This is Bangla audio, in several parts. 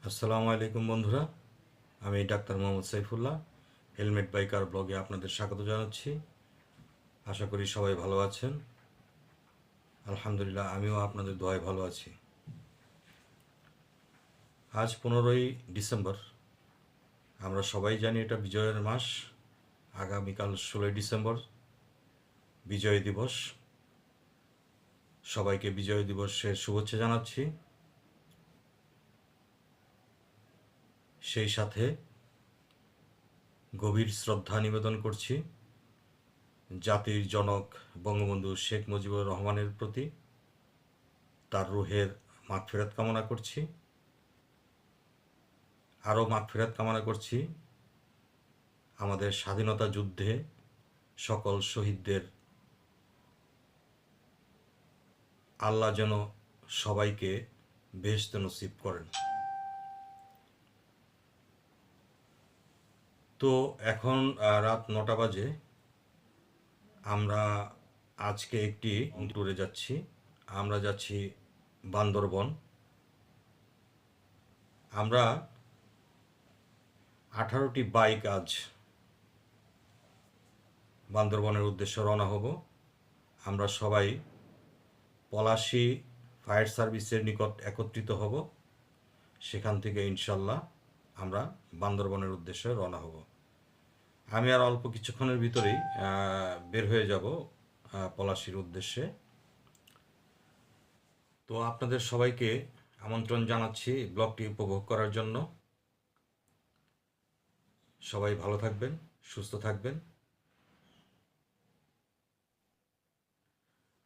আসসালামু আলাইকুম বন্ধুরা, আমি doctor Mohammad Saifullah helmet biker ব্লগে আপনাদের স্বাগত জানাচ্ছি। আশা করি সবাই ভালো আছেন। আলহামদুলিল্লাহ, আমিও আপনাদের দোয়ায় ভালো আছি। আজ 15ই ডিসেম্বর। আমরা সবাই জানি এটা বিজয়ের মাস। আগামীকাল 16ই ডিসেম্বর বিজয় দিবস। সবাইকে বিজয় দিবসের শুভেচ্ছা জানাচ্ছি। সেই সাথে গভীর শ্রদ্ধা নিবেদন করছি জাতির জনক বঙ্গবন্ধু শেখ মুজিবুর রহমানের প্রতি। তার রুহের মাগফিরাত কামনা করছি। আরও মাগফিরাত কামনা করছি আমাদের স্বাধীনতা যুদ্ধে সকল শহীদদের। আল্লাহ যেন সবাইকে বেহেশত নসিব করেন। তো এখন রাত 9টা বাজে। আমরা আজকে একটি ট্যুরে যাচ্ছি। আমরা যাচ্ছি বান্দরবন। আমরা 18টি বাইক আজ বান্দরবনের উদ্দেশ্যে রওনা হব। আমরা সবাই পলাশী ফায়ার সার্ভিসের নিকট একত্রিত হব। সেখান থেকে ইনশাল্লাহ আমরা বান্দরবনের উদ্দেশ্যে রওনা হব। আমি আর অল্প কিছুক্ষণের ভিতরেই বের হয়ে যাব পলাশীর উদ্দেশ্যে। তো আপনাদের সবাইকে আমন্ত্রণ জানাচ্ছি ব্লগটি উপভোগ করার জন্য। সবাই ভালো থাকবেন, সুস্থ থাকবেন।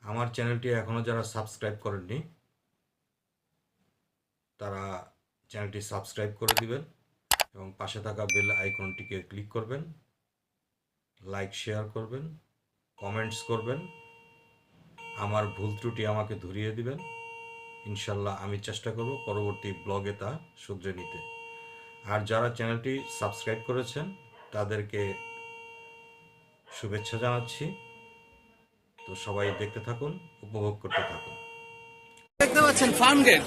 আমার চ্যানেলটি এখনও যারা সাবস্ক্রাইব করেননি তারা চ্যানেলটি সাবস্ক্রাইব করে দিবেন এবং পাশে থাকা বেল আইকনটিকে ক্লিক করবেন, লাইক শেয়ার করবেন, কমেন্টস করবেন। আমার ভুল ত্রুটি আমাকে ধরিয়ে দিবেন। ইনশাল্লাহ আমি চেষ্টা করব পরবর্তী ব্লগে তা শুধরে নিতে। আর যারা চ্যানেলটি সাবস্ক্রাইব করেছেন তাদেরকে শুভেচ্ছা জানাচ্ছি। তো সবাই দেখতে থাকুন, উপভোগ করতে থাকুন। দেখতে পাচ্ছেন ফার্ম গেট।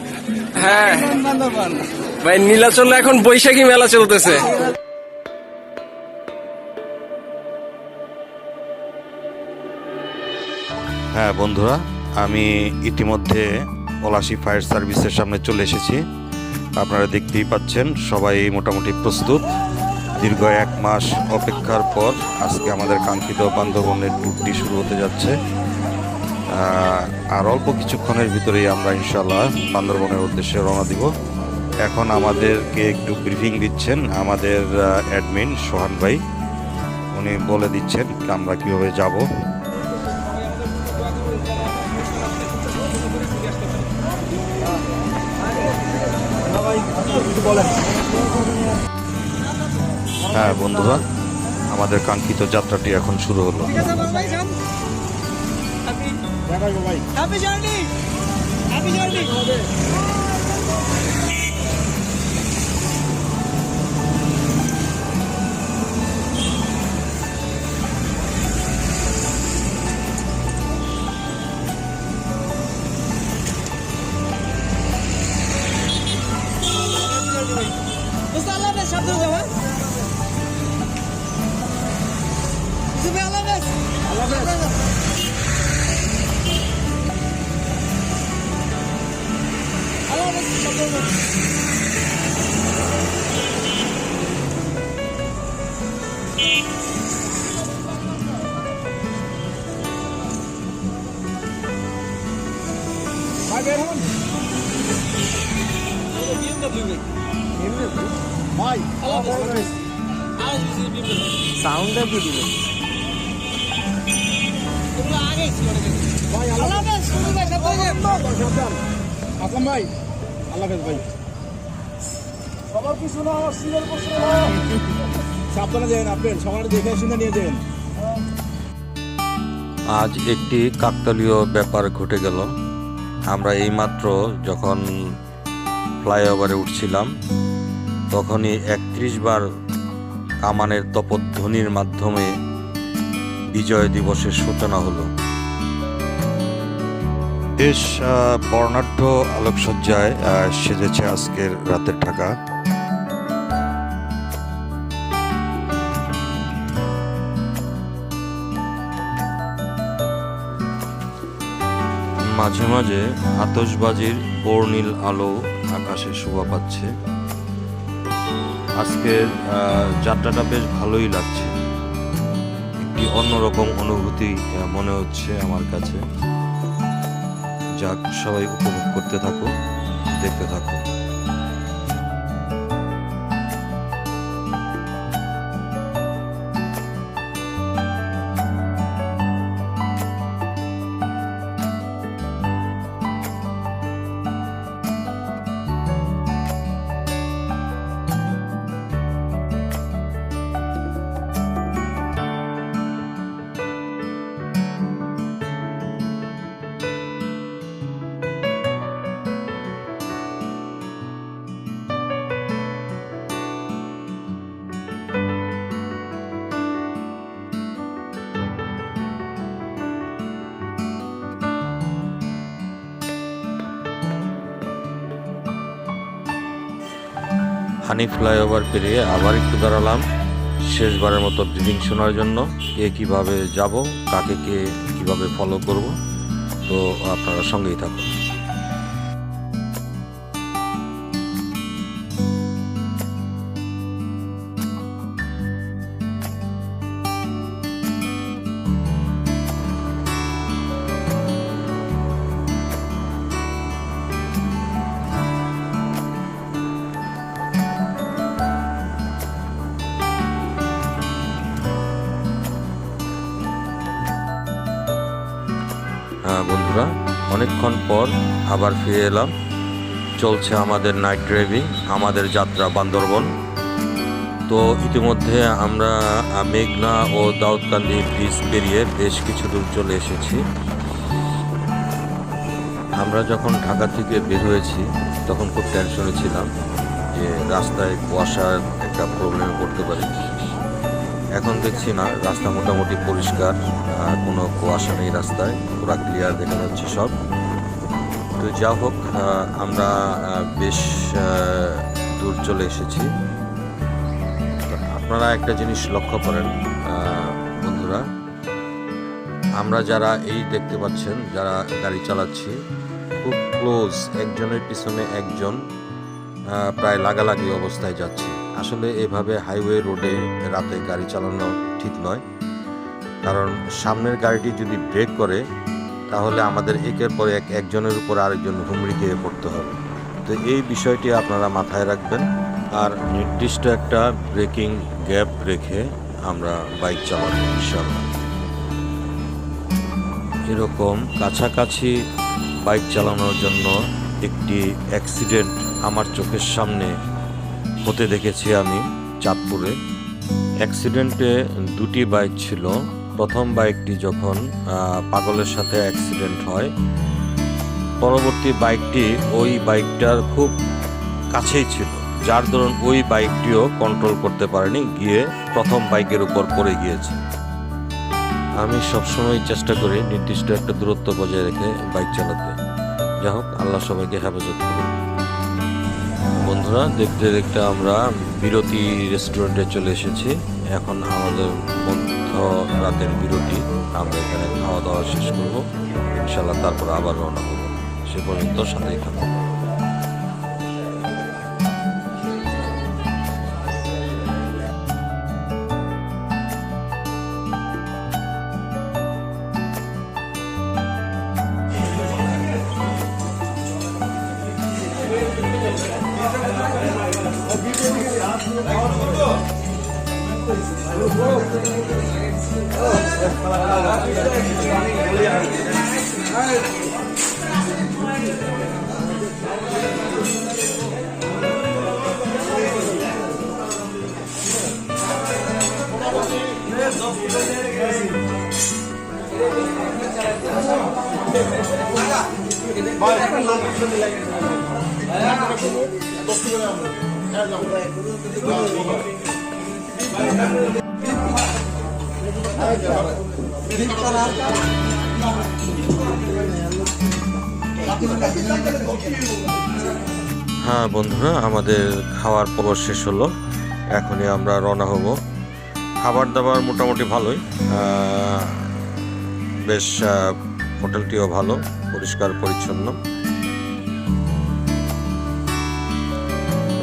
হ্যাঁ বান্দরবান। ভাই, নীলাচলে এখন বৈশাখী মেলা চলতেছে। হ্যাঁ বন্ধুরা, আমি ইতিমধ্যে পলাশী ফায়ার সার্ভিসের সামনে চলে এসেছি। আপনারা দেখতেই পাচ্ছেন সবাই মোটামুটি প্রস্তুত। দীর্ঘ 1 মাস অপেক্ষার পর আজকে আমাদের কাঙ্ক্ষিত বান্দরবনের ট্যুরটি শুরু হতে যাচ্ছে। আর অল্প কিছুক্ষণের ভিতরেই আমরা ইনশাল্লাহ বান্দরবনের উদ্দেশ্যে রওনা দিব। এখন আমাদেরকে একটু ব্রিফিং দিচ্ছেন আমাদের অ্যাডমিন সোহান ভাই। উনি বলে দিচ্ছেন আমরা কীভাবে যাব। হ্যাঁ বন্ধুরা, আমাদের কাঙ্ক্ষিত যাত্রাটি এখন শুরু হলো। Happy journey, happy journey. আল্লাহ হাফেজ, সাবধানে যাও। তুমি আল্লাহ হাফেজ, আল্লাহ হাফেজ। আল্লাহ হাফেজ, সাবধানে যাও। ভাই বের হন। ভাই আল্লাহ হাফেজ। সাউন্ডটা কি দিল? ভাই আল্লাহ হাফেজ, ভাই সাবধানে। আসলাম ভাই, আল্লাহ হাফেজ ভাই। সবার কিছু না, সিরিয়াল করছে না। সাবধানে যান, আপনি সবার দেখে শুনে নিয়ে যান। আজ একটি কাকতালীয় ব্যাপার ঘটে গেল। আমরা এইমাত্র যখন ফ্লাইওভারে উঠছিলাম তখনই 31 বার কামানের তপধ্বনির মাধ্যমে বিজয় দিবসের সূচনা হলো। বেশ বর্ণাঢ্য আলোকসজ্জায় সেজেছে আজকের রাতের ঢাকা। মাঝে মাঝে আতশবাজির বর্ণিল আলো আকাশে শোভা পাচ্ছে। আজকের যাত্রাটা বেশ ভালোই লাগছে, একটি অন্যরকম অনুভূতি মনে হচ্ছে আমার কাছে। যাক, সবাই উপভোগ করতে থাকো, দেখতে থাকো। হানি ফ্লাইওভার পেরিয়ে আবার একটু দাঁড়ালাম শেষবারের মতো ব্রিফিং শোনার জন্য। কে কীভাবে যাব, কাকে কে কীভাবে ফলো করব, তো আপনারা সঙ্গেই থাকুন। বন্ধুরা, অনেকক্ষণ পর আবার ফিরে এলাম। চলছে আমাদের নাইট ড্রাইভিং, আমাদের যাত্রা বান্দরবন। তো ইতিমধ্যে আমরা মেঘনা ও দাউদকান্দি ব্রিজ পেরিয়ে বেশ কিছু দূর চলে এসেছি। আমরা যখন ঢাকা থেকে বের হয়েছি তখন খুব টেনশনে ছিলাম যে রাস্তায় কুয়াশার একটা প্রবলেমে পড়তে পারি। এখন দেখছি না, রাস্তা মোটামুটি পরিষ্কার, কোনো কুয়াশা নেই রাস্তায়, পুরো ক্লিয়ার দেখা যাচ্ছে সব। তো যা হোক, আমরা বেশ দূর চলে এসেছি। আপনারা একটা জিনিস লক্ষ্য করেন বন্ধুরা, আমরা যারা এই দেখতে পাচ্ছেন যারা গাড়ি চালাচ্ছি, খুব ক্লোজ, একজনের পিছনে একজন প্রায় লাগালাগি অবস্থায় যাচ্ছে। আসলে এভাবে হাইওয়ে রোডে রাতে গাড়ি চালানো ঠিক নয়, কারণ সামনের গাড়িটি যদি ব্রেক করে তাহলে আমাদের একের পর একজনের উপর আরেকজন হুমড়ি খেয়ে পড়তে হবে। তো এই বিষয়টি আপনারা মাথায় রাখবেন, আর নির্দিষ্ট একটা ব্রেকিং গ্যাপ রেখে আমরা বাইক চালাবো ইনশাআল্লাহ। এরকম কাছাকাছি বাইক চালানোর জন্য একটি অ্যাক্সিডেন্ট আমার চোখের সামনে হতে দেখেছি আমি চাঁদপুরে। অ্যাক্সিডেন্টে দুটি বাইক ছিল। প্রথম বাইকটি যখন পাগলের সাথে অ্যাক্সিডেন্ট হয়, পরবর্তী বাইকটি ওই বাইকটার খুব কাছেই ছিল, যার দরুন ওই বাইকটিও কন্ট্রোল করতে পারেনি, গিয়ে প্রথম বাইকের উপর পড়ে গিয়েছে। আমি সবসময় চেষ্টা করি নির্দিষ্ট একটা দূরত্ব বজায় রেখে বাইক চালাতে। যাই হোক, আল্লাহ সবাইকে হেফাজত করুন। বন্ধুরা, দেখতে দেখতে আমরা বিরতি রেস্টুরেন্টে চলে এসেছি। এখন আমাদের মধ্য রাতের বিরতি, আমরা এখানে খাওয়া দাওয়া শেষ করব ইনশাল্লাহ, তারপর আবার রওনা হব। সে পর্যন্ত সাথেই থাকুন। হ্যাঁ বন্ধুরা, আমাদের খাওয়ার পর্ব শেষ হলো। এখনই আমরা রওনা হব। খাবার দাবার মোটামুটি ভালোই, বেশ হোটেলটিও ভালো, পরিষ্কার পরিচ্ছন্ন।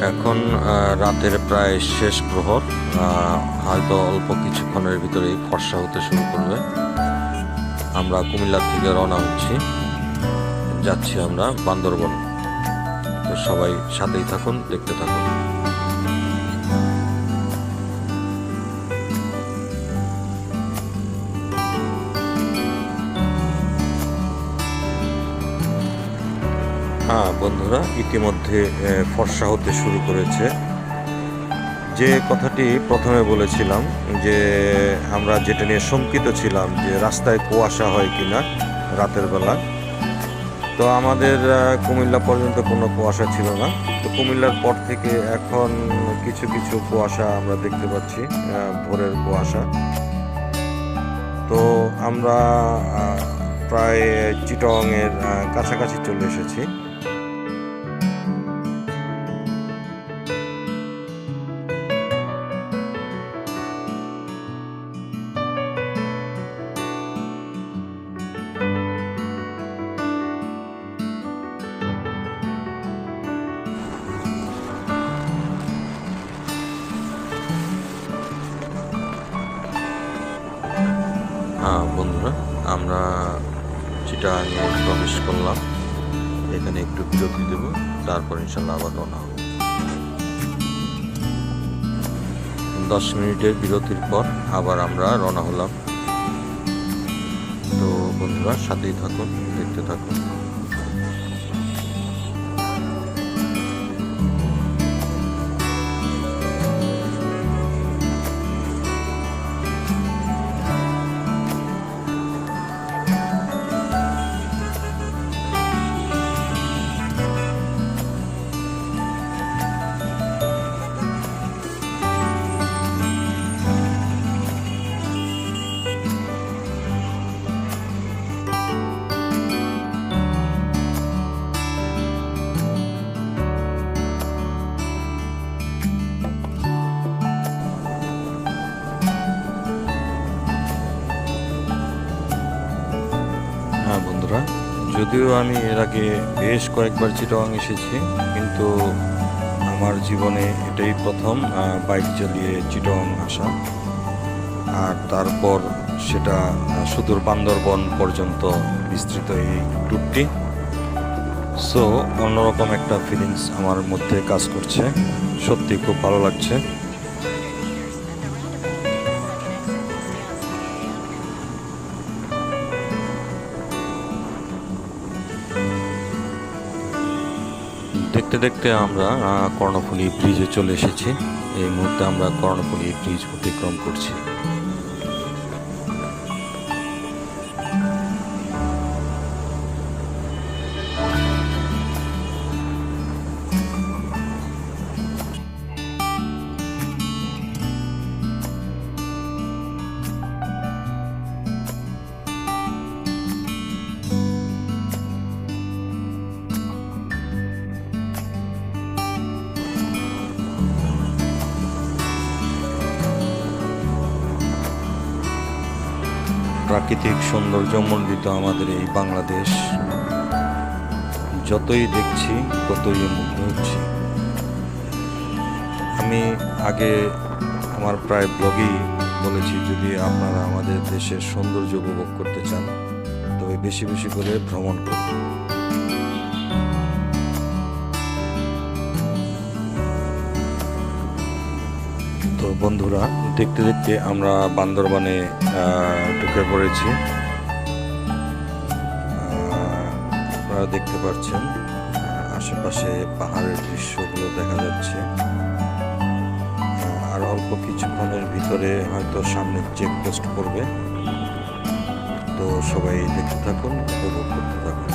এখন রাতের প্রায় শেষ প্রহর, হয়তো অল্প কিছুক্ষণের ভিতরেই ফর্সা হতে শুরু করবে। আমরা কুমিল্লা থেকে রওনা হচ্ছি, যাচ্ছি আমরা বান্দরবন। তো সবাই সাথেই থাকুন, দেখতে থাকুন। হ্যাঁ বন্ধুরা, ইতিমধ্যে ফর্সা হতে শুরু করেছে। যে কথাটি প্রথমে বলেছিলাম, যে আমরা যেটা নিয়ে শঙ্কিত ছিলাম যে রাস্তায় কুয়াশা হয় কিনা রাতের বেলা, তো আমাদের কুমিল্লা পর্যন্ত কোনো কুয়াশা ছিল না। তো কুমিল্লার পর থেকে এখন কিছু কিছু কুয়াশা আমরা দেখতে পাচ্ছি, ভোরের কুয়াশা। তো আমরা প্রায় চিটংয়ের কাছাকাছি চলে এসেছি। হ্যাঁ বন্ধুরা, আমরা চিটাগাঙে প্রবেশ করলাম। এখানে একটু বিরতি দেব, তারপর ইনশাল্লাহ আবার রওনা হব। 10 মিনিটের বিরতির পর আবার আমরা রওনা হলাম। তো বন্ধুরা সাথেই থাকুন, দেখতে থাকুন। হ্যাঁ বন্ধুরা, যদিও আমি এর আগে বেশ কয়েকবার চিটাগাং এসেছি, কিন্তু আমার জীবনে এটাই প্রথম বাইক চালিয়ে চিটাগাং আসা। আর তারপর সেটা সুদূর বান্দরবন পর্যন্ত বিস্তৃত এই ট্যুরটি। সো অন্যরকম একটা ফিলিংস আমার মধ্যে কাজ করছে, সত্যি খুব ভালো লাগছে। দেখতে দেখতে আমরা কর্ণফুলী ব্রিজে চলে এসেছি। এই মুহূর্তে আমরা কর্ণফুলী ব্রিজ অতিক্রম করছি। প্রাকৃতিক সৌন্দর্যমণ্ডিত আমাদের এই বাংলাদেশ, যতই দেখছি ততই মুগ্ধ হচ্ছি। আমি আগে আমার প্রায় ব্লগেই বলেছি, যদি আপনারা আমাদের দেশের সৌন্দর্য উপভোগ করতে চান তবে বেশি বেশি করে ভ্রমণ করুন। তো বন্ধুরা, দেখতে দেখতে আমরা বান্দরবানে ঢুকে পড়েছি। আপনারা দেখতে পাচ্ছেন আশেপাশে পাহাড়ের দৃশ্যগুলো দেখা যাচ্ছে। আর অল্প কিছুক্ষণের ভিতরে হয়তো সামনে চেকপোস্ট পড়বে। তো সবাই দেখতে থাকুন, উপভোগ করতে থাকুন।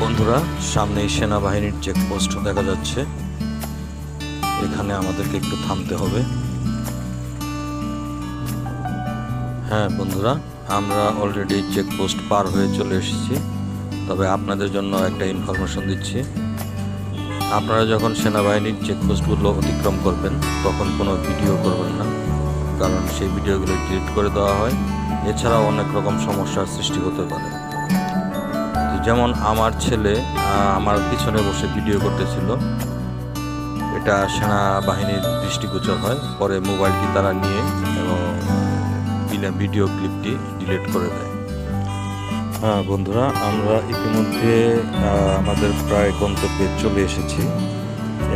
বন্ধুরা, সামনেই সেনাবাহিনীর চেকপোস্ট দেখা যাচ্ছে। এখানে আমাদেরকে একটু থামতে হবে। হ্যাঁ বন্ধুরা, আমরা অলরেডি চেকপোস্ট পার হয়ে চলে এসেছি। তবে আপনাদের জন্য একটা ইনফরমেশন দিচ্ছি, আপনারা যখন সেনাবাহিনীর চেকপোস্টগুলো অতিক্রম করবেন তখন কোনো ভিডিও করবেন না, কারণ সেই ভিডিওগুলো ডিলিট করে দেওয়া হয়। এছাড়াও অনেক রকম সমস্যার সৃষ্টি হতে পারে। যেমন আমার ছেলে আমার পিছনে বসে ভিডিও করতেছিল, এটা সেনাবাহিনীর দৃষ্টিগোচর হয়। পরে মোবাইলটি তারা নিয়ে এবং ভিডিও ক্লিপটি ডিলিট করে দেয়। হ্যাঁ বন্ধুরা, আমরা ইতিমধ্যে আমাদের প্রায় গন্তব্যে চলে এসেছি।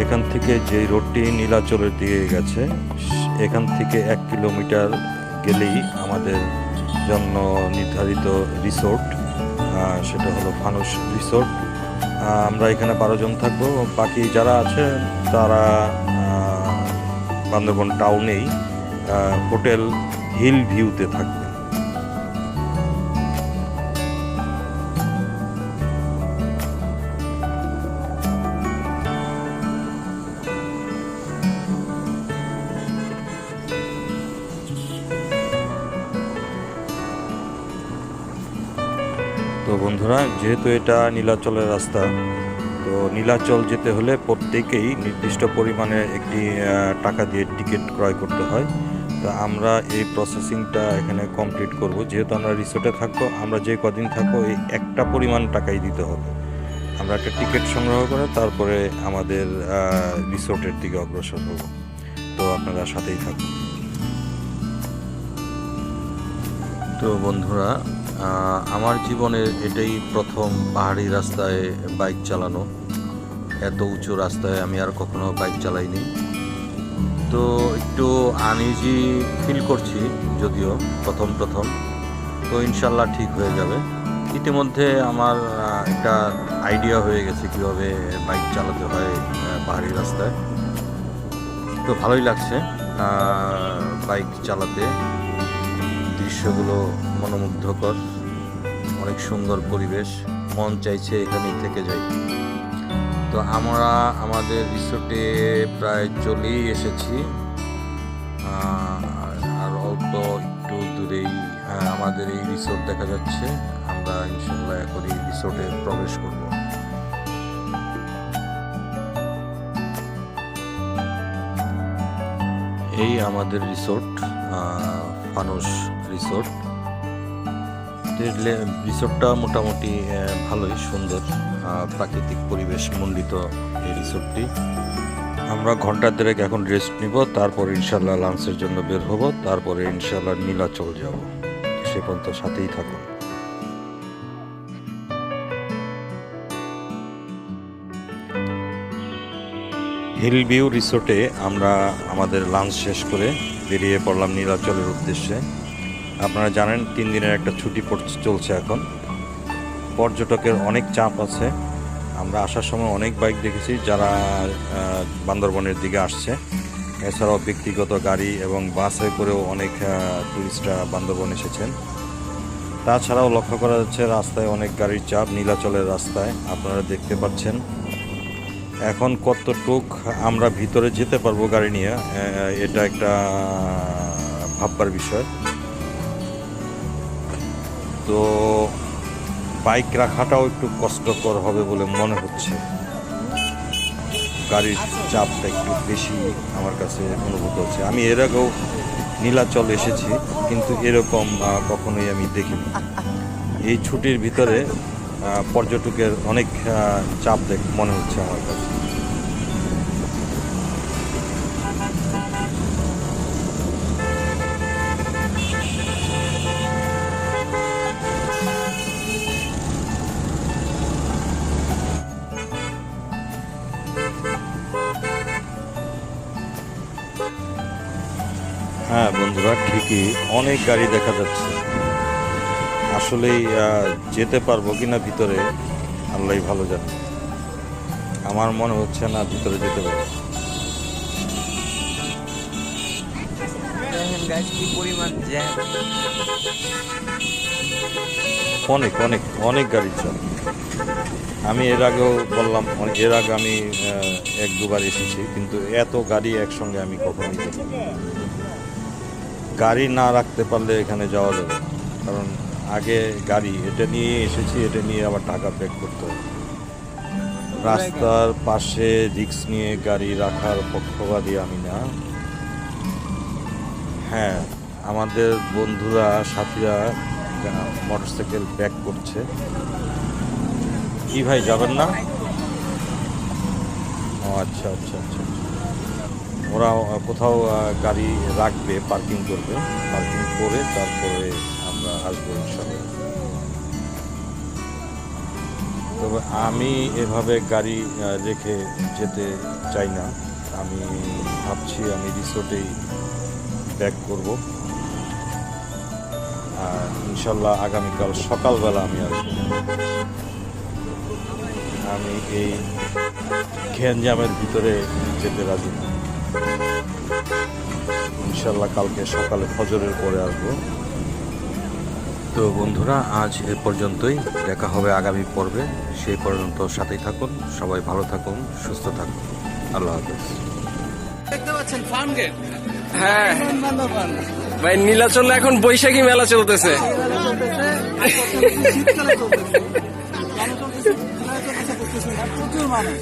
এখান থেকে যে রোডটি নীলাচলের দিকে গেছে, এখান থেকে 1 কিলোমিটার গেলেই আমাদের জন্য নির্ধারিত রিসোর্ট, সেটা হলো ফানুস রিসোর্ট। আমরা এখানে 12 জন থাকবো। বাকি যারা আছে তারা বান্দরবন টাউনেই হোটেল হিল ভিউতে থাকবে। তো বন্ধুরা, যেহেতু এটা নীলাচলের রাস্তা, তো নীলাচল যেতে হলে প্রত্যেকেই নির্দিষ্ট পরিমাণে একটি টাকা দিয়ে টিকিট ক্রয় করতে হয়। তো আমরা এই প্রসেসিংটা এখানে কমপ্লিট করব। যেহেতু আমরা রিসোর্টে থাকবো, আমরা যে কদিন থাকবো এই একটা পরিমাণ টাকাই দিতে হবে। আমরা একটা টিকিট সংগ্রহ করে তারপরে আমাদের রিসোর্টের দিকে অগ্রসর হব। তো আপনারা সাথেই থাকুন। তো বন্ধুরা, আমার জীবনের এটাই প্রথম পাহাড়ি রাস্তায় বাইক চালানো। এত উঁচু রাস্তায় আমি আর কখনো বাইক চালাইনি, তো একটু আনইজি ফিল করছি যদিও প্রথম। তো ইনশাল্লাহ ঠিক হয়ে যাবে। ইতিমধ্যে আমার একটা আইডিয়া হয়ে গেছে কীভাবে বাইক চালাতে হয় পাহাড়ি রাস্তায়। তো ভালোই লাগছে বাইক চালাতে। দৃশ্যগুলো মনোমুগ্ধকর, অনেক সুন্দর পরিবেশ, মন চাইছে এখানেই থেকে যাই। তো আমরা আমাদের রিসোর্টে প্রায় চলেই এসেছি। আর অল্প একটু দূরেই আমাদের এই রিসোর্ট দেখা যাচ্ছে। আমরা ইনশাল্লাহ এখন এই রিসোর্টে প্রবেশ করব। এই আমাদের রিসোর্ট, ফানুস রিসোর্ট। রিসোর্টটা মোটামুটি ভালোই সুন্দর, প্রাকৃতিক পরিবেশ মণ্ডিত এই রিসোর্টটি। আমরা ঘন্টা দেড়েক এখন রেস্ট নিব, তারপর ইনশাল্লাহ লাঞ্চের জন্য বের হব, তারপরে ইনশাল্লাহ নীলাচল যাব। সে পর্যন্ত সাথেই থাকুন। হিল ভিউ রিসোর্টে আমরা আমাদের লাঞ্চ শেষ করে বেরিয়ে পড়লাম নীলাচলের উদ্দেশ্যে। আপনারা জানেন 3 দিনের একটা ছুটি চলছে এখন। পর্যটকের অনেক চাপ আছে। আমরা আসার সময় অনেক বাইক দেখেছি যারা বান্দরবনের দিকে আসছে। এছাড়াও ব্যক্তিগত গাড়ি এবং বাসে করেও অনেক টুরিস্টরা বান্দরবন এসেছেন। তাছাড়াও লক্ষ্য করা যাচ্ছে রাস্তায় অনেক গাড়ির চাপ। নীলাচলের রাস্তায় আপনারা দেখতে পাচ্ছেন। এখন কতটুক আমরা ভিতরে যেতে পারবো গাড়ি নিয়ে, এটা একটা ভাববার বিষয়। তো বাইক রাখাটাও একটু কষ্টকর হবে বলে মনে হচ্ছে। গাড়ির চাপটা একটু বেশি আমার কাছে অনুভূত হচ্ছে। আমি এর আগেও নীলাচল এসেছি, কিন্তু এরকম কখনোই আমি দেখিনি। এই ছুটির ভিতরে পর্যটকের অনেক চাপ মনে হচ্ছে আমার কাছে। হ্যাঁ বন্ধুরা, ঠিকই অনেক গাড়ি দেখা যাচ্ছে। আসলেই যেতে পারবো কিনা ভিতরে আল্লাহই ভালো জানে। আমার মনে হচ্ছে না ভিতরে যেতে পারবো। অনেক অনেক অনেক গাড়ি চলে। আমি এর আগেও বললাম, এর আগে আমি এক দুবার এসেছি, কিন্তু এত গাড়ি একসঙ্গে আমি কখনোই দেখিনি। গাড়ি না রাখতে পারলে এখানে যাওয়া যাবে না, কারণ আগে গাড়ি এটা নিয়ে এসেছি, এটা নিয়ে আবার টাকা পে করতে হবে। রাস্তার পাশে রিস্ক নিয়ে গাড়ি রাখার পক্ষপাতী আমি না। হ্যাঁ, আমাদের বন্ধুরা সাথীরা মোটরসাইকেল ব্যাক করছে। কি ভাই, যাবেন না? ও আচ্ছা আচ্ছা আচ্ছা আচ্ছা। ওরা কোথাও গাড়ি রাখবে, পার্কিং করবে, পার্কিং করে তারপরে আমরা আসবো ইনশাল্লাহ। তবে আমি এভাবে গাড়ি রেখে যেতে চাই না। আমি ভাবছি আমি রিসোর্টেই ব্যাক করব। আর ইনশাল্লাহ আগামীকাল সকালবেলা আমি আসবো। আমি এই ঘেনজামের ভিতরে যেতে রাজি না। ইনশাল্লাহ কালকে সকালে ফজরের পরে আসবো। তো বন্ধুরা, আজ এ পর্যন্তই। দেখা হবে আগামী পর্বে। সেই পর্যন্ত সাথেই থাকুন। সবাই ভালো থাকুন, সুস্থ থাকুন। আল্লাহ হাফেজ। দেখতে পাচ্ছেন ফার্ম গেট হ্যাঁ বান্দরবান ভাই, নীলাচলে এখন বৈশাখী মেলা চলতেছে। শীতকালে চলতেছে প্রচুর মানুষ।